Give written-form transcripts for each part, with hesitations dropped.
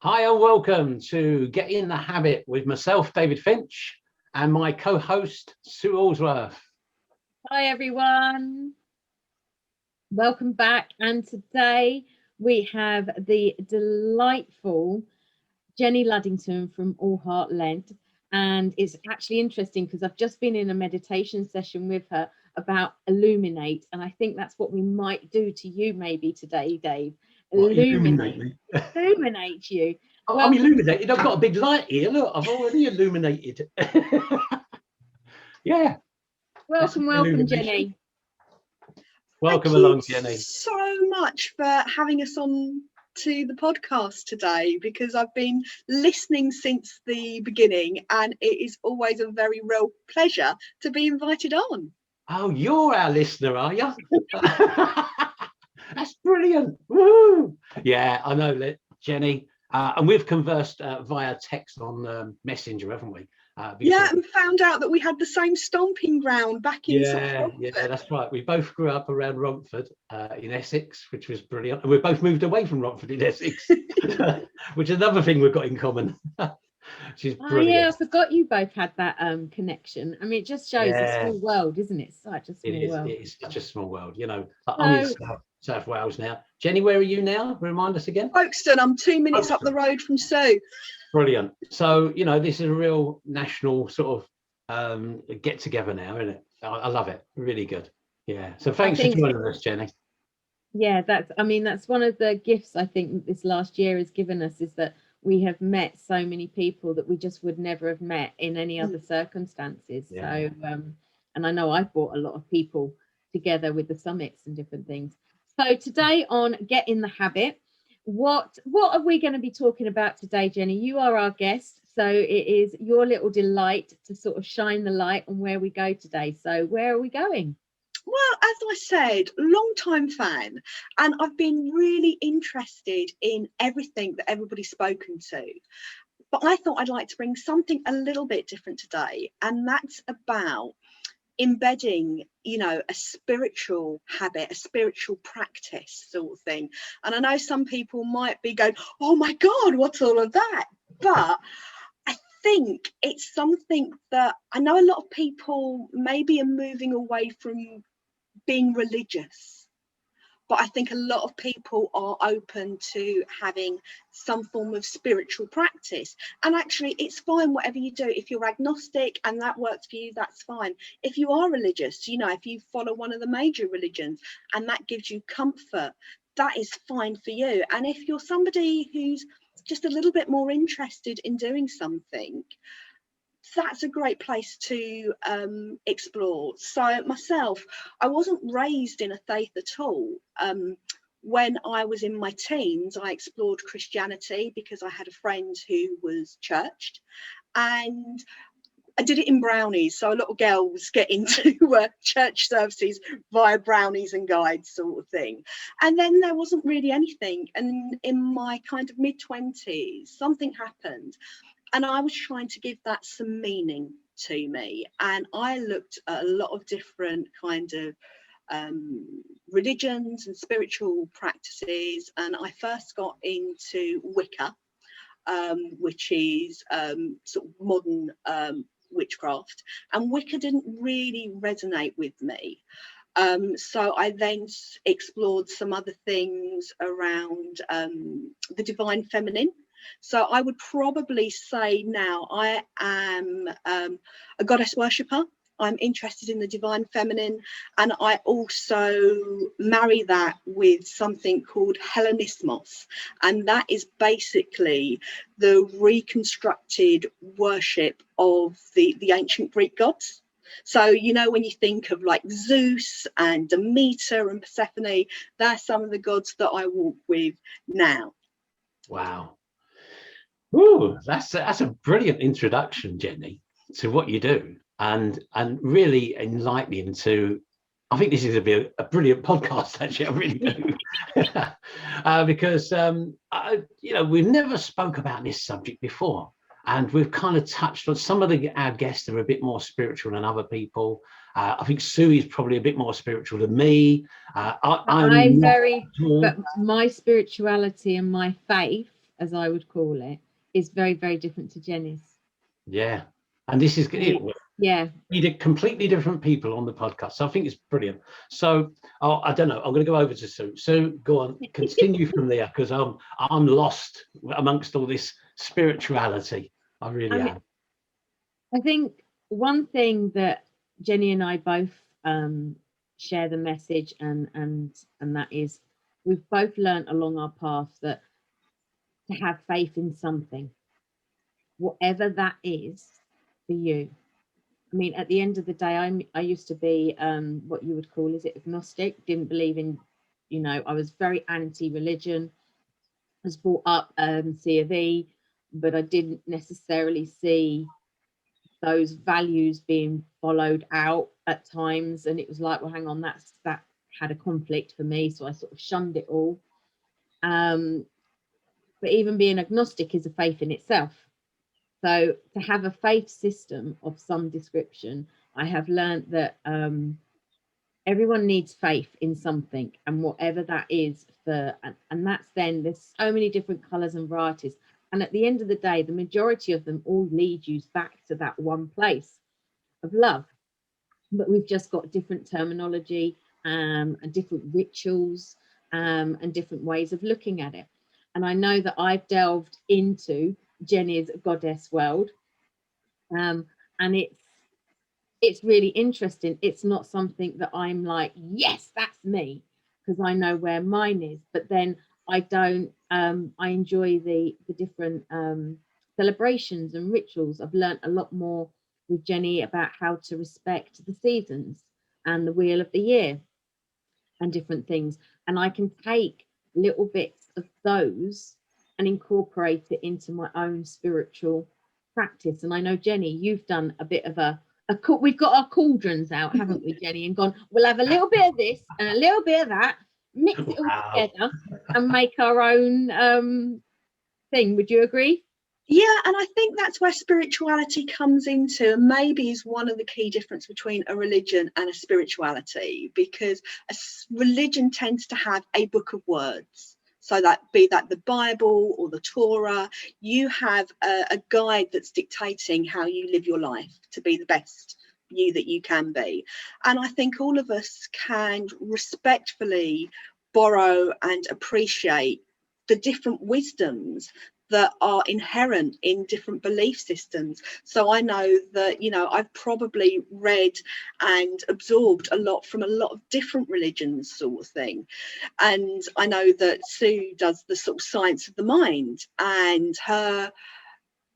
Hi and welcome to Get in the Habit with myself, David Finch, and my co-host, Sue Allsworth. Hi everyone, welcome back. And today we have the delightful Jenny Luddington from All Heart Led. And it's actually interesting because I've just been in a meditation session with her about illuminate. And I think that's what we might do to you maybe today, Dave. Illuminate me. Illuminate you. Oh, I'm illuminated. I've got a big light here. Look, I've already illuminated. Yeah. Welcome, Jenny. Welcome along, Jenny. So much for having us on to the podcast today, because I've been listening since the beginning and it is always a very real pleasure to be invited on. Oh, you're our listener, are you? That's brilliant. Woo! Yeah, I know, Jenny. And we've conversed via text on Messenger, haven't we? Yeah, and found out that we had the same stomping ground back in Yeah, that's right. We both grew up around Romford in Essex, which was brilliant. And we both moved away from Romford in Essex, which is another thing we've got in common. Which is brilliant. Yeah, I forgot you both had that connection. I mean, it just shows a small world, isn't it? Such a small world. It is such a small world, you know. I'm in South Wales now. Jenny, where are you now? Remind us again. Folkestone. I'm 2 minutes up the road from Sue. Brilliant. So, you know, this is a real national sort of get together now, isn't it? I love it. Really good. Yeah. So thanks for joining us, Jenny. Yeah, that's one of the gifts I think this last year has given us, is that we have met so many people that we just would never have met in any other circumstances. Yeah. So, and I know I've brought a lot of people together with the summits and different things. So today on Get in the Habit, what are we going to be talking about today, Jenny? You are our guest, so it is your little delight to sort of shine the light on where we go today. So where are we going? Well, as I said, long-time fan, and I've been really interested in everything that everybody's spoken to. But I thought I'd like to bring something a little bit different today, and that's about embedding, you know, a spiritual habit, a spiritual practice sort of thing. And I know some people might be going, oh my God, what's all of that? But I think it's something that I know a lot of people maybe are moving away from being religious, but I think a lot of people are open to having some form of spiritual practice. And actually, it's fine whatever you do. If you're agnostic and that works for you, that's fine. If you are religious, you know, if you follow one of the major religions and that gives you comfort, that is fine for you. And if you're somebody who's just a little bit more interested in doing something, that's a great place to explore. So myself, I wasn't raised in a faith at all. When I was in my teens, I explored Christianity because I had a friend who was churched, and I did it in brownies. So a lot of girls get into church services via brownies and guides sort of thing. And then there wasn't really anything. And in my kind of mid-20s, something happened. And I was trying to give that some meaning to me. And I looked at a lot of different kind of religions and spiritual practices. And I first got into Wicca, which is sort of modern witchcraft. And Wicca didn't really resonate with me. So I then explored some other things around the divine feminine. So I would probably say now I am a goddess worshipper. I'm interested in the divine feminine, and I also marry that with something called Hellenismos, and that is basically the reconstructed worship of the ancient Greek gods. So, you know, when you think of like Zeus and Demeter and Persephone, they're some of the gods that I walk with now. Wow. Ooh, that's a brilliant introduction, Jenny, to what you do, and really enlightening to. I think this is a brilliant podcast. Actually, I really do, because you know, we've never spoke about this subject before, and we've kind of touched on some of our guests are a bit more spiritual than other people. I think Sue is probably a bit more spiritual than me. I'm very, but my spirituality and my faith as I would call it, is very, very different to Jenny's. Yeah. And this is it. Yeah. We did completely different people on the podcast. So I think it's brilliant. So I don't know. I'm going to go over to Sue. Sue, go on, continue from there, because I'm lost amongst all this spirituality. I really am. I think one thing that Jenny and I both share the message, and that is, we've both learnt along our path that to have faith in something, whatever that is for you. I mean, at the end of the day, I used to be what you would call, is it agnostic? Didn't believe in, I was very anti-religion. I was brought up C of E, but I didn't necessarily see those values being followed out at times, and it was like, well, hang on, that had a conflict for me, so I sort of shunned it all. But even being agnostic is a faith in itself. So to have a faith system of some description, I have learned that everyone needs faith in something, and whatever that is and that's then, there's so many different colours and varieties. And at the end of the day, the majority of them all lead you back to that one place of love. But we've just got different terminology and different rituals and different ways of looking at it. And I know that I've delved into Jenny's goddess world, and it's really interesting. It's not something that I'm like, yes, that's me, because I know where mine is. But then I don't. I enjoy the different celebrations and rituals. I've learned a lot more with Jenny about how to respect the seasons and the wheel of the year and different things. And I can take little bits of those and incorporate it into my own spiritual practice. And I know, Jenny, you've done a bit of we've got our cauldrons out, haven't we, Jenny? And gone, we'll have a little bit of this and a little bit of that, mix it all together and make our own thing. Would you agree? Yeah, and I think that's where spirituality comes into, and maybe is one of the key difference between a religion and a spirituality, because a religion tends to have a book of words. So that be that the Bible or the Torah, you have a guide that's dictating how you live your life to be the best you that you can be. And I think all of us can respectfully borrow and appreciate the different wisdoms that are inherent in different belief systems. So I know that, I've probably read and absorbed a lot from a lot of different religions, sort of thing. And I know that Sue does the sort of science of the mind, and her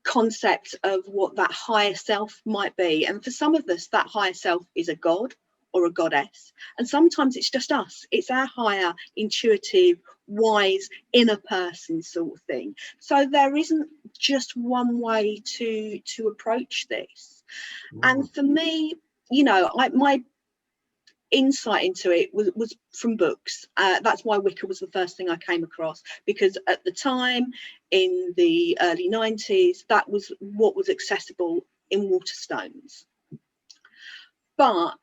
concept of what that higher self might be. And for some of us, that higher self is a god or a goddess, and sometimes it's just us. It's our higher, intuitive, wise inner person sort of thing. So there isn't just one way to approach this. And for me, my insight into it was from books. That's why Wicca was the first thing I came across, because at the time in the early 90s, that was what was accessible in Waterstones. But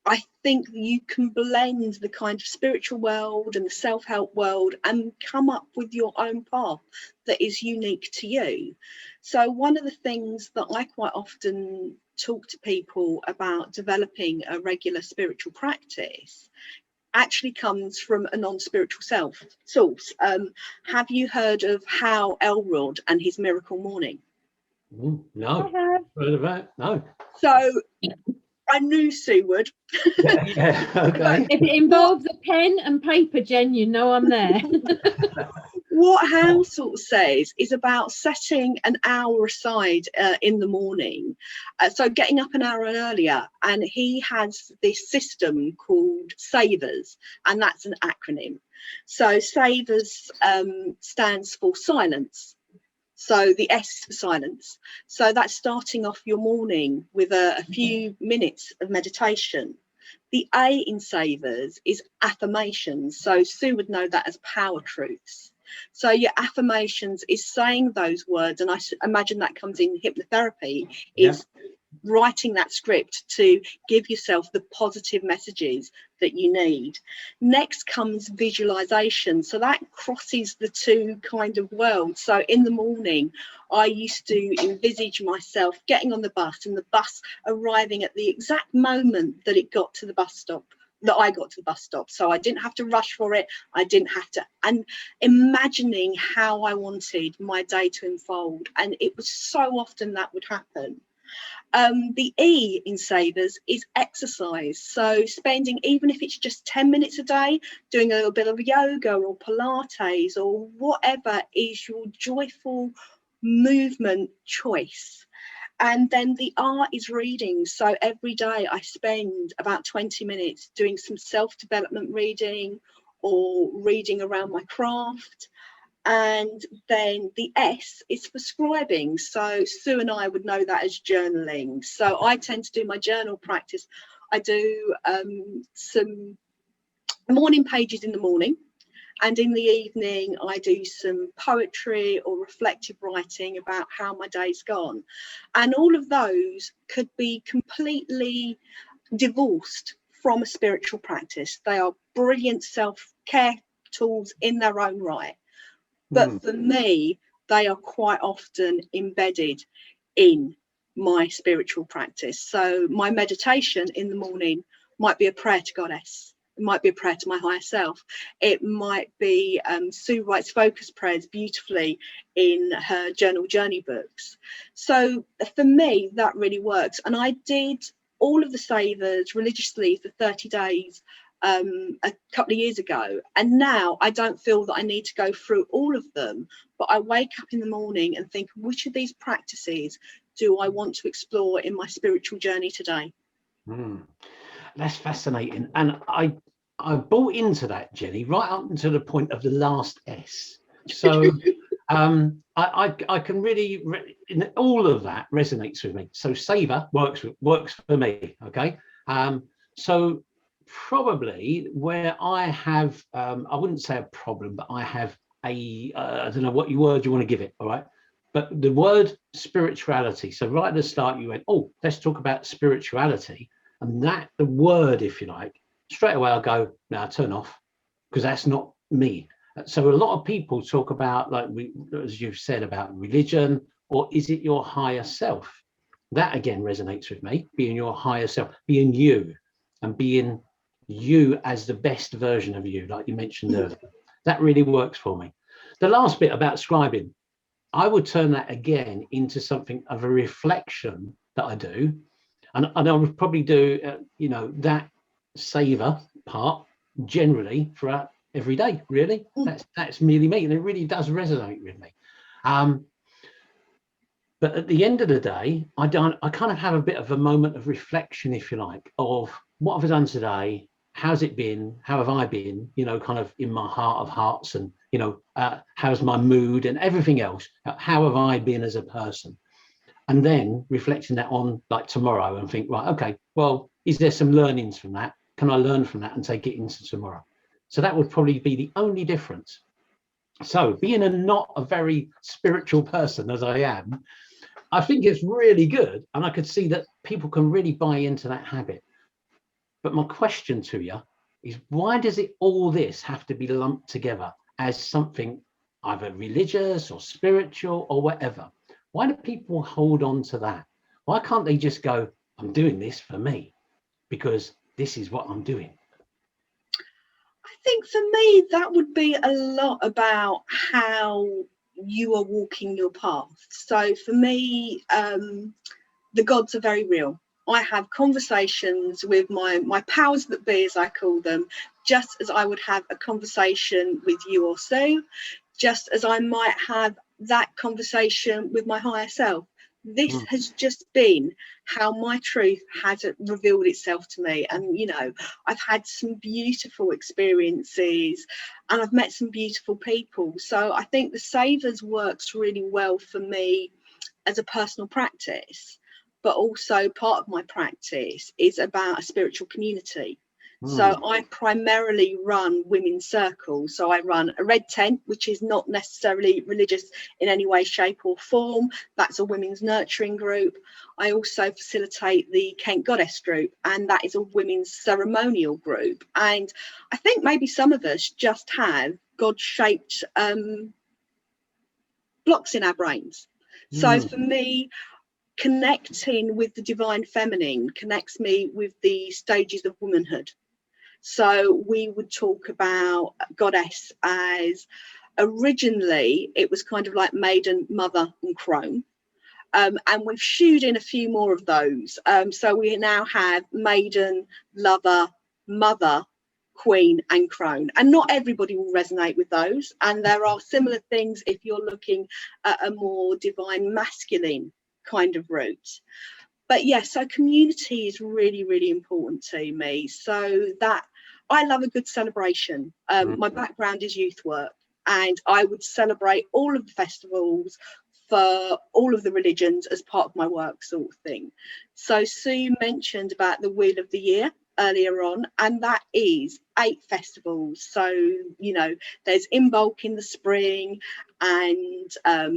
I think you can blend the kind of spiritual world and the self-help world and come up with your own path that is unique to you. So one of the things that I quite often talk to people about developing a regular spiritual practice actually comes from a non-spiritual source. Have you heard of Hal Elrod and his Miracle Morning? No. Heard of that? No. So I knew Sue would. Yeah, okay. If it involves a pen and paper, Jen, you know I'm there. What Hal sort of says is about setting an hour aside in the morning. So getting up an hour earlier, and he has this system called SAVERS, and that's an acronym. So SAVERS stands for silence. So the S for silence. So that's starting off your morning with a few minutes of meditation. The A in SAVERS is affirmations. So Sue would know that as power truths. So your affirmations is saying those words, and I imagine that comes in hypnotherapy, is writing that script to give yourself the positive messages that you need. Next comes visualization. So that crosses the two kind of worlds. So in the morning, I used to envisage myself getting on the bus and the bus arriving at the exact moment that it got to the bus stop, that I got to the bus stop. So I didn't have to rush for it. I didn't have to, and imagining how I wanted my day to unfold. And it was so often that would happen. The E in Savers is exercise. So spending, even if it's just 10 minutes a day, doing a little bit of yoga or Pilates or whatever is your joyful movement choice. And then the R is reading. So every day I spend about 20 minutes doing some self-development reading or reading around my craft. And then the S is for scribing. So Sue and I would know that as journaling. So I tend to do my journal practice. I do some morning pages in the morning, and in the evening I do some poetry or reflective writing about how my day's gone. And all of those could be completely divorced from a spiritual practice. They are brilliant self-care tools in their own right. But for me, they are quite often embedded in my spiritual practice. So my meditation in the morning might be a prayer to Goddess. It might be a prayer to my higher self. It might be, Sue writes focus prayers beautifully in her journal journey books. So for me, that really works. And I did all of the Savers religiously for 30 days a couple of years ago, and now I don't feel that I need to go through all of them, but I wake up in the morning and think, which of these practices do I want to explore in my spiritual journey today? That's fascinating, and I bought into that, Jenny, right up until the point of the last S. So I can really all of that resonates with me. So Saver works for me. Okay, so probably where I have I wouldn't say a problem, but I have a I don't know what word you want to give it, all right, but the word spirituality. So right at the start you went, oh, let's talk about spirituality, and that the word, if you like, straight away I'll go, now turn off, because that's not me. So a lot of people talk about, like as you've said, about religion, or is it your higher self? That again resonates with me, being your higher self, being you, and being you as the best version of you, like you mentioned earlier. That really works for me. The last bit about scribing, I would turn that again into something of a reflection that I do, and I would probably do that saver part generally throughout every day. Really, that's merely me, and it really does resonate with me. But at the end of the day, I kind of have a bit of a moment of reflection, if you like, of what have I done today? How's it been? How have I been? Kind of in my heart of hearts, and how's my mood and everything else? How have I been as a person? And then reflecting that on like tomorrow and think, right, okay, well, is there some learnings from that? Can I learn from that and take it into tomorrow? So that would probably be the only difference. So being not a very spiritual person as I am, I think it's really good. And I could see that people can really buy into that habit. But my question to you is, why does all this have to be lumped together as something either religious or spiritual or whatever? Why do people hold on to that? Why can't they just go, I'm doing this for me because this is what I'm doing? I think for me, that would be a lot about how you are walking your path. So for me, the gods are very real. I have conversations with my powers that be, as I call them, just as I would have a conversation with you or Sue, just as I might have that conversation with my higher self. This has just been how my truth has revealed itself to me. And, I've had some beautiful experiences and I've met some beautiful people. So I think the Savers works really well for me as a personal practice, but also part of my practice is about a spiritual community. So I primarily run women's circles. So I run a red tent, which is not necessarily religious in any way, shape or form. That's a women's nurturing group. I also facilitate the Kent Goddess group, and that is a women's ceremonial group. And I think maybe some of us just have God-shaped blocks in our brains. So for me, connecting with the divine feminine connects me with the stages of womanhood. So we would talk about goddess as, originally it was kind of like maiden, mother and crone, and we've shooed in a few more of those. So we now have maiden, lover, mother, queen and crone, and not everybody will resonate with those, and there are similar things if you're looking at a more divine masculine kind of route. But yes, so community is really, really important to me. So that I love a good celebration. My background is youth work, and I would celebrate all of the festivals for all of the religions as part of my work, sort of thing. So Sue mentioned about the Wheel of the Year earlier on, and that is 8 festivals. So, you know, there's Imbolc in the spring, and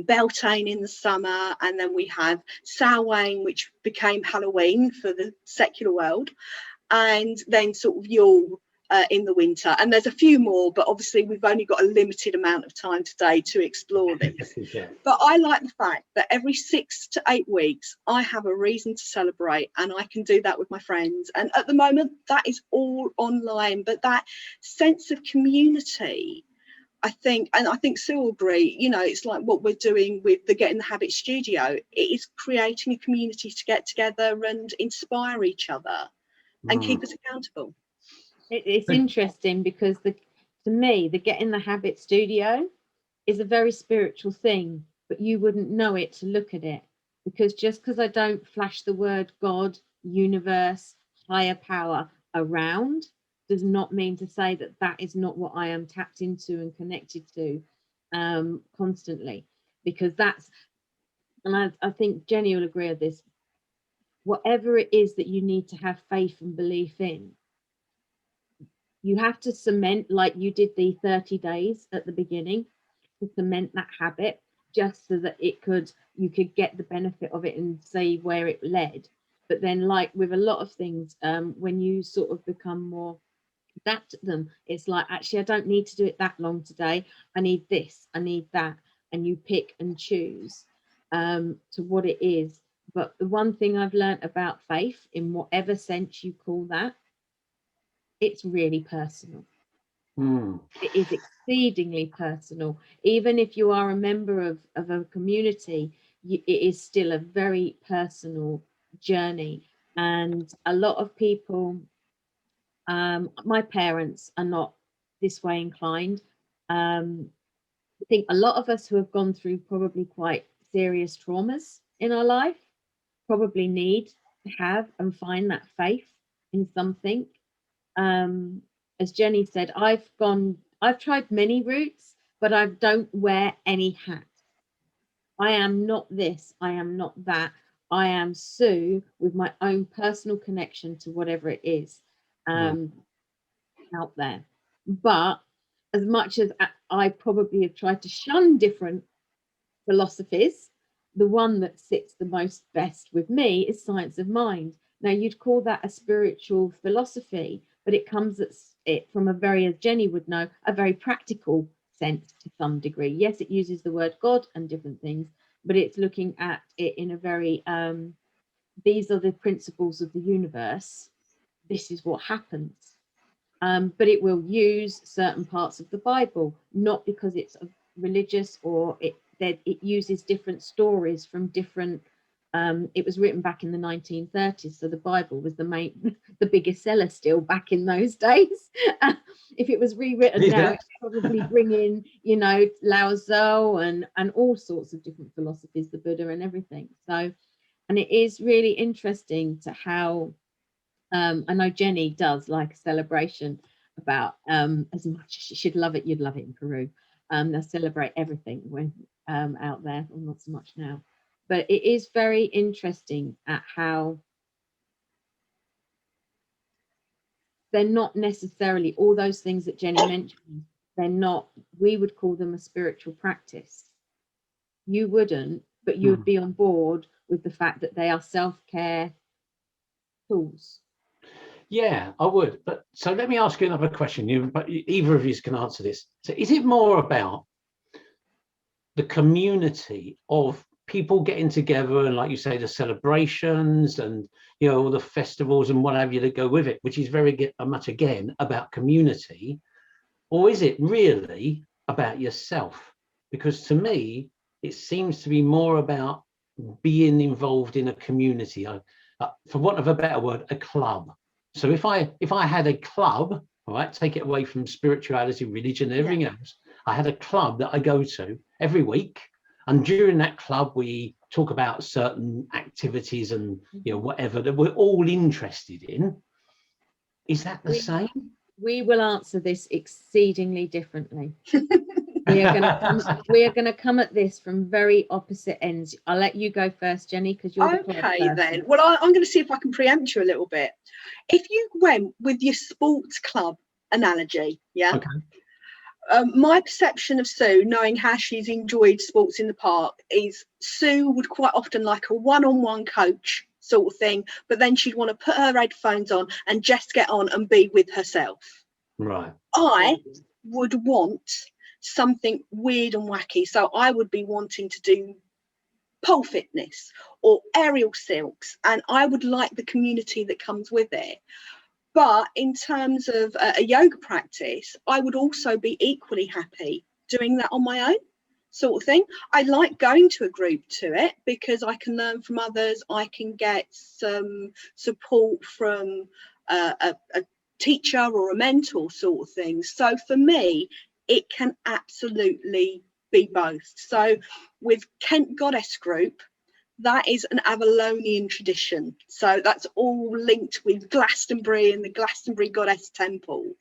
Beltane in the summer, and then we have Samhain, which became Halloween for the secular world, and then sort of Yule in the winter, and there's a few more, but obviously we've only got a limited amount of time today to explore these. But I like the fact that every 6 to 8 weeks I have a reason to celebrate, and I can do that with my friends, and at the moment that is all online. But that sense of community, I think, and I think Sue will agree, you know, it's like what we're doing with the Get in the Habit studio. It is creating a community to get together and inspire each other and keep us accountable. It's interesting because to me, the Get in the Habit studio is a very spiritual thing, but you wouldn't know it to look at it, because just because I don't flash the word God, universe, higher power around does not mean to say that that is not what I am tapped into and connected to constantly, because that's, and I think Jenny will agree with this, whatever it is that you need to have faith and belief in, you have to cement, like you did the 30 days at the beginning, to cement that habit, just so that you could get the benefit of it and see where it led. But then, like with a lot of things, when you sort of become more adapt at them, it's like, actually I don't need to do it that long today, I need this, I need that, and you pick and choose to what it is. But the one thing I've learned about faith, in whatever sense you call that, it's really personal. It is exceedingly personal. Even if you are a member of a community, it is still a very personal journey. And a lot of people, my parents are not this way inclined. I think a lot of us who have gone through probably quite serious traumas in our life probably need to have and find that faith in something. As Jenny said, I've tried many routes, but I don't wear any hat. I am not this, I am not that. I am Sue with my own personal connection to whatever it is out there. But as much as I probably have tried to shun different philosophies, the one that sits the most best with me is science of mind. Now, you'd call that a spiritual philosophy, but it comes at it from a very, as Jenny would know, a very practical sense to some degree. Yes, it uses the word God and different things, but it's looking at it in a very, these are the principles of the universe. This is what happens. But it will use certain parts of the Bible, not because it's religious or it uses different stories from different. It was written back in the 1930s, so the Bible was the biggest seller still back in those days. If it was rewritten now, it'd probably bring in, you know, Lao Tzu and all sorts of different philosophies, the Buddha and everything. So, and it is really interesting to how. I know Jenny does like a celebration about as much as she'd love it, you'd love it in Peru. They'll celebrate everything when out there, well, not so much now, but it is very interesting at how they're not necessarily all those things that Jenny mentioned. They're not, we would call them a spiritual practice. You wouldn't, but you would be on board with the fact that they are self-care tools. Yeah, I would. But so let me ask you another question. But either of you can answer this. So is it more about the community of people getting together and, like you say, the celebrations and, you know, all the festivals and what have you that go with it, which is very much again about community, or is it really about yourself? Because to me, it seems to be more about being involved in a community, for want of a better word, a club. So if I had a club, all right, take it away from spirituality, religion, everything else, I had a club that I go to every week, and during that club we talk about certain activities and, you know, whatever that we're all interested in. Is that the same? We will answer this exceedingly differently. We are going to come at this from very opposite ends. I'll let you go first, Jenny, because you're the okay then. Well, I'm going to see if I can preempt you a little bit. If you went with your sports club analogy, yeah. Okay. My perception of Sue, knowing how she's enjoyed sports in the park, is Sue would quite often like a one-on-one coach sort of thing, but then she'd want to put her headphones on and just get on and be with herself. Right. I would want something weird and wacky, so I would be wanting to do pole fitness or aerial silks, and I would like the community that comes with it. But in terms of a yoga practice, I would also be equally happy doing that on my own sort of thing. I like going to a group to it because I can learn from others. I can get some support from a teacher or a mentor sort of thing. So for me, it can absolutely be both. So with Kent Goddess Group, that is an Avalonian tradition. So that's all linked with Glastonbury and the Glastonbury Goddess Temple.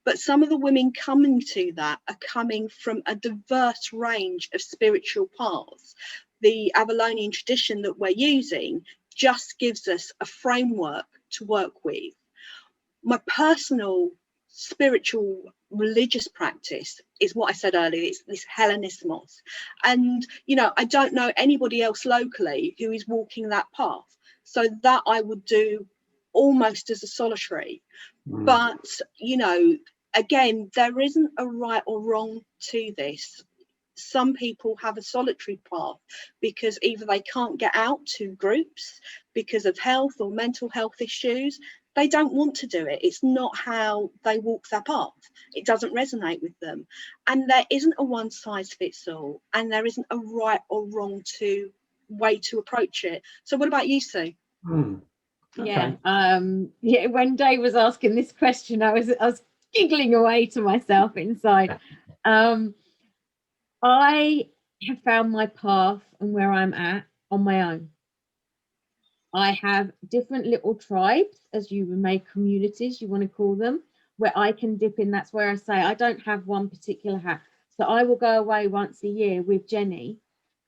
But some of the women coming to that are coming from a diverse range of spiritual paths. The Avalonian tradition that we're using just gives us a framework to work with. My personal spiritual religious practice is what I said earlier, it's this Hellenismos. And, you know, I don't know anybody else locally who is walking that path. So that I would do almost as a solitary. But, you know, again, there isn't a right or wrong to this. Some people have a solitary path because either they can't get out to groups because of health or mental health issues. They don't want to do it. It's not how they walk their path. It doesn't resonate with them. And there isn't a one size fits all, and there isn't a right or wrong way to approach it. So what about you, Sue? Okay. Yeah, when Dave was asking this question, I was giggling away to myself inside. I have found my path and where I'm at on my own. I have different little tribes, as you may, communities, you want to call them, where I can dip in. That's where I say I don't have one particular hat. So I will go away once a year with Jenny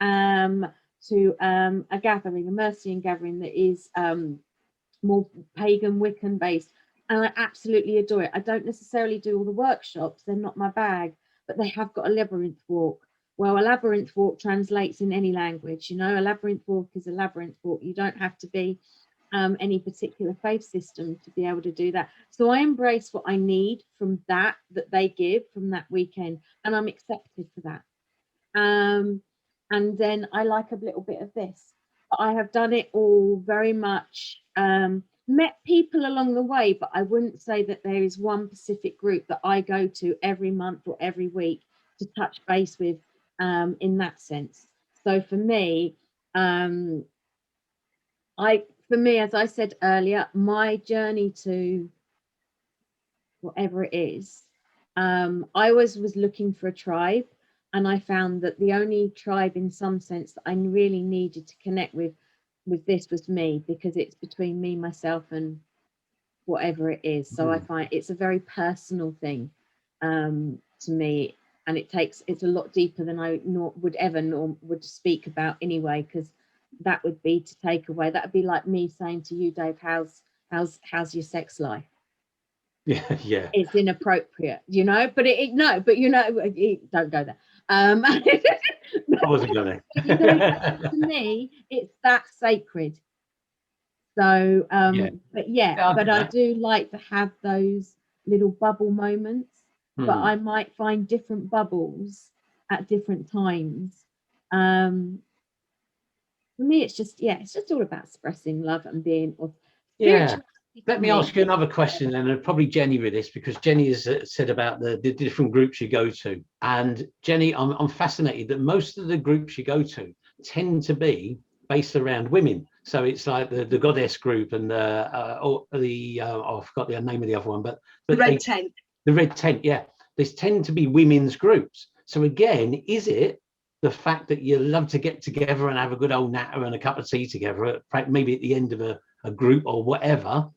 to a gathering, a Mercian gathering that is more pagan Wiccan based. And I absolutely adore it. I don't necessarily do all the workshops, they're not my bag, but they have got a labyrinth walk. Well, a labyrinth walk translates in any language. You know, a labyrinth walk is a labyrinth walk. You don't have to be any particular faith system to be able to do that. So I embrace what I need from that they give from that weekend, and I'm accepted for that. And then I like a little bit of this. But I have done it all very much, met people along the way, but I wouldn't say that there is one specific group that I go to every month or every week to touch base with in that sense. So for me, as I said earlier, my journey to whatever it is, I always was looking for a tribe, and I found that the only tribe in some sense that I really needed to connect with this was me, because it's between me, myself, and whatever it is. So I find it's a very personal thing to me, and it's a lot deeper than I would speak about anyway, because that would be to take away. That would be like me saying to you, Dave, how's your sex life? Yeah. it's inappropriate, you know. But don't go there. I wasn't gonna. You know, to me, it's that sacred. So, Yeah. but yeah, Yeah, but I do like to have those little bubble moments. But I might find different bubbles at different times. For me, it's just all about expressing love and being Yeah. spiritual. Let me ask you another question, and probably Jenny with this, because Jenny has said about the different groups you go to. And Jenny, I'm fascinated that most of the groups you go to tend to be based around women. So it's like the goddess group and I forgot the name of the other one, but the red tent. The red tent, yeah. These tend to be women's groups. So again, is it the fact that you love to get together and have a good old natter and a cup of tea together, maybe at the end of a group or whatever?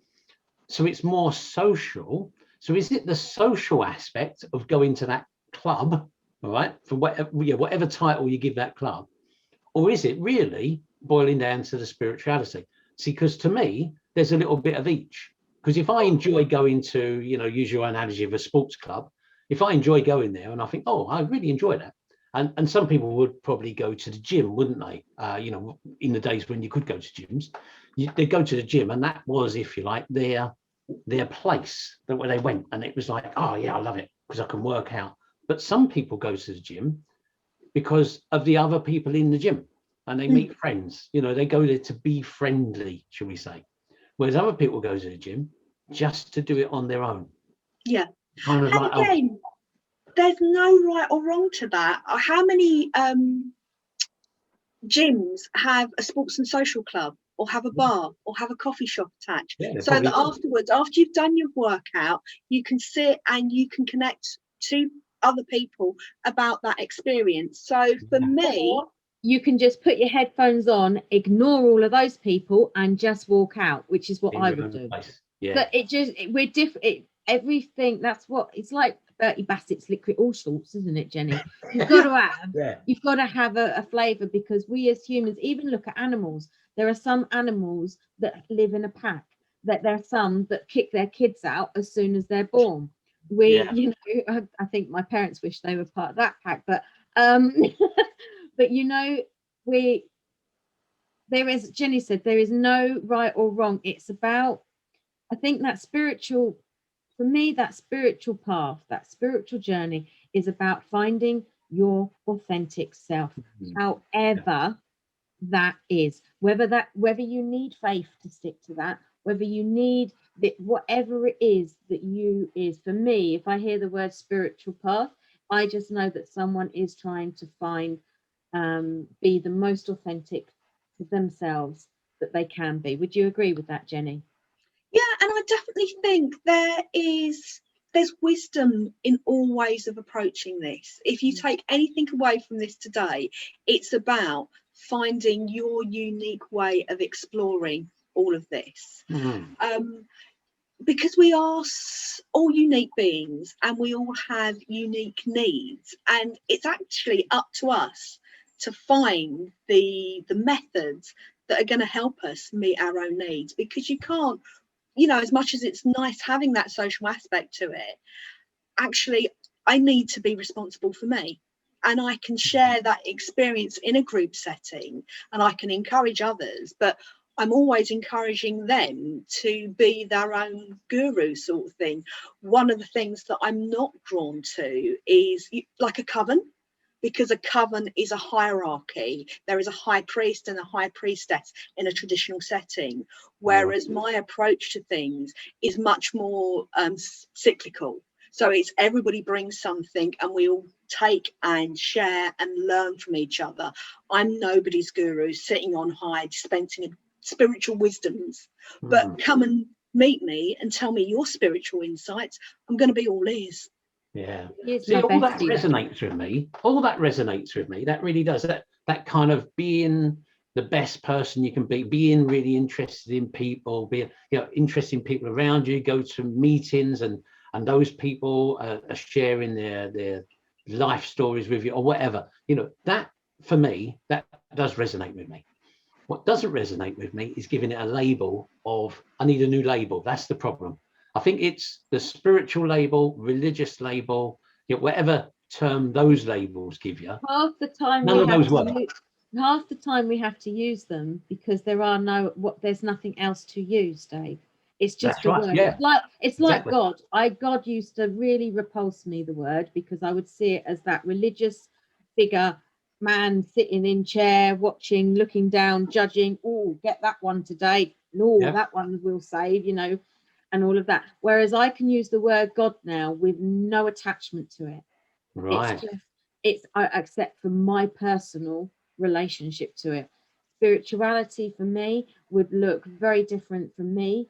So it's more social. So is it the social aspect of going to that club, all right, for whatever title you give that club, or is it really boiling down to the spirituality? See, because to me, there's a little bit of each. Because if I enjoy going to, use your analogy of a sports club, if I enjoy going there and I think, oh, I really enjoy that. And some people would probably go to the gym, wouldn't they? In the days when you could go to gyms, they go to the gym, and that was, if you like, their place where they went, and it was like, oh yeah, I love it because I can work out. But some people go to the gym because of the other people in the gym, and they meet friends. They go there to be friendly, shall we say? Whereas other people go to the gym just to do it on their own. Yeah. Kind of and like, again, there's no right or wrong to that. How many gyms have a sports and social club, or have a bar, or have a coffee shop attached? Yeah, so that afterwards, after you've done your workout, you can sit and you can connect to other people about that experience. So for me, you can just put your headphones on, ignore all of those people, and just walk out, which is what I would do. Yeah. But we're different. Everything, that's what it's like. Bertie Bassett's liquid all sorts, isn't it, Jenny? You've got to have a flavour, because we as humans, even look at animals. There are some animals that live in a pack. That there are some that kick their kids out as soon as they're born. I think my parents wish they were part of that pack, but but there is, Jenny said, there is no right or wrong. It's about, I think, that spiritual, for me, that spiritual path, that spiritual journey is about finding your authentic self, however that is, whether you need faith to stick to that, whether you need whatever it is that is. For me, if I hear the word spiritual path, I just know that someone is trying to find, be the most authentic to themselves that they can be. Would you agree with that, Jenny? Yeah, and I definitely think there's wisdom in all ways of approaching this. If you take anything away from this today, it's about finding your unique way of exploring all of this. Because we are all unique beings, and we all have unique needs, and it's actually up to us to find the methods that are going to help us meet our own needs. Because you can't, as much as it's nice having that social aspect to it, actually I need to be responsible for me, and I can share that experience in a group setting, and I can encourage others, but I'm always encouraging them to be their own guru, sort of thing. One of the things that I'm not drawn to is like a coven, because a coven is a hierarchy. There is a high priest and a high priestess in a traditional setting, whereas my approach to things is much more cyclical. So it's everybody brings something, and we all take and share and learn from each other. I'm nobody's guru sitting on high dispensing spiritual wisdoms, but come and meet me and tell me your spiritual insights. I'm going to be all ears. Yeah. See, all that resonates with me. That really does. That kind of being the best person you can be, being really interested in people, being interested in people around you. Go to meetings, and those people are sharing their life stories with you, or whatever. That for me, that does resonate with me. What doesn't resonate with me is giving it a label of, I need a new label. That's the problem. I think it's the spiritual label, religious label, whatever term those labels give you. Half the time None of those work. half the time we have to use them because there's nothing else to use, Dave. It's just That's a right, word. yeah. It's like Exactly. God. God used to really repulse me, the word, because I would see it as that religious figure, man sitting in chair, watching, looking down, judging. Oh, get that one today. No, Yeah. that one will save, and all of that. Whereas I can use the word God now with no attachment to it. Right. I accept for my personal relationship to it. Spirituality for me would look very different from me.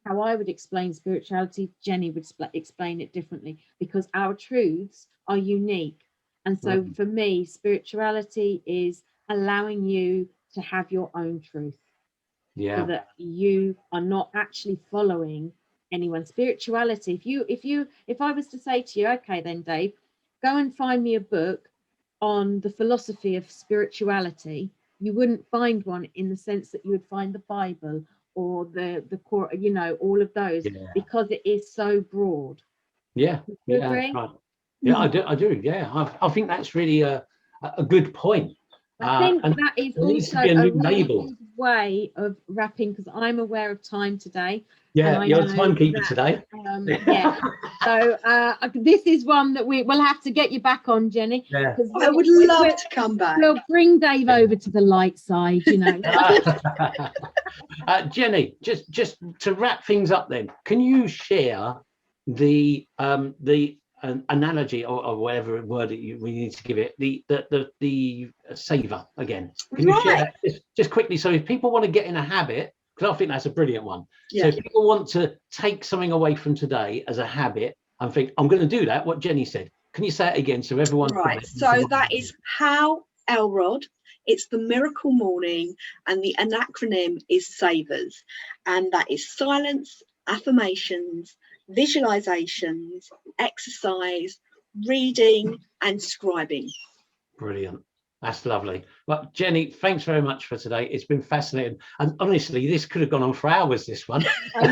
How I would explain spirituality, Jenny would explain it differently, because our truths are unique. And so for me, spirituality is allowing you to have your own truth, so that you are not actually following anyone. Spirituality, if I was to say to you, okay then, Dave, go and find me a book on the philosophy of spirituality, you wouldn't find one in the sense that you would find the Bible or the core, all of those, because it is so broad. Yeah. Do you agree? Right. Yeah, I do. Yeah, I think that's really a good point. I think and that is there needs to also be a new really label. good way of wrapping, because I'm aware of time today. Yeah, and you're know a timekeeper that, today. So this is one that we'll have to get you back on, Jenny. Yeah. I would love to come back. We'll bring Dave over to the light side, Jenny, just to wrap things up then, can you share the analogy or whatever word we need to give it, the saver again? Can you share that just quickly, so if people want to get in a habit, because I think that's a brilliant one. So if people want to take something away from today as a habit and think, I'm going to do that, what Jenny said, can you say it again so everyone? Right, so that is how Elrod. It's the miracle morning, and the acronym is SAVERS, and that is silence, affirmations, visualizations, exercise, reading, and scribing. Brilliant. That's lovely. Well, Jenny, thanks very much for today. It's been fascinating. And honestly, this could have gone on for hours, this one. I'm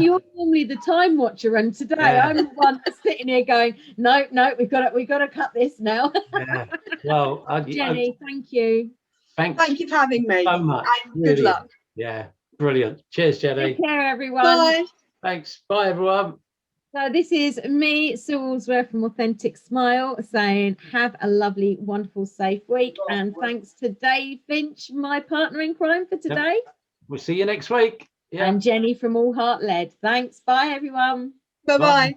normally the time watcher, and today I'm the one sitting here going, no, we've got to cut this now. Well, Jenny, thank you. Thank you for having me so much. and good luck. Yeah, brilliant. Cheers, Jenny. Take care, everyone. Bye. Thanks. Bye, everyone. So this is me, Sue Allsworth from Authentic Smile, saying have a lovely, wonderful, safe week. And thanks to Dave Finch, my partner in crime for today. We'll see you next week. And Jenny from All Heart Led. Thanks. Bye, everyone. Bye-bye.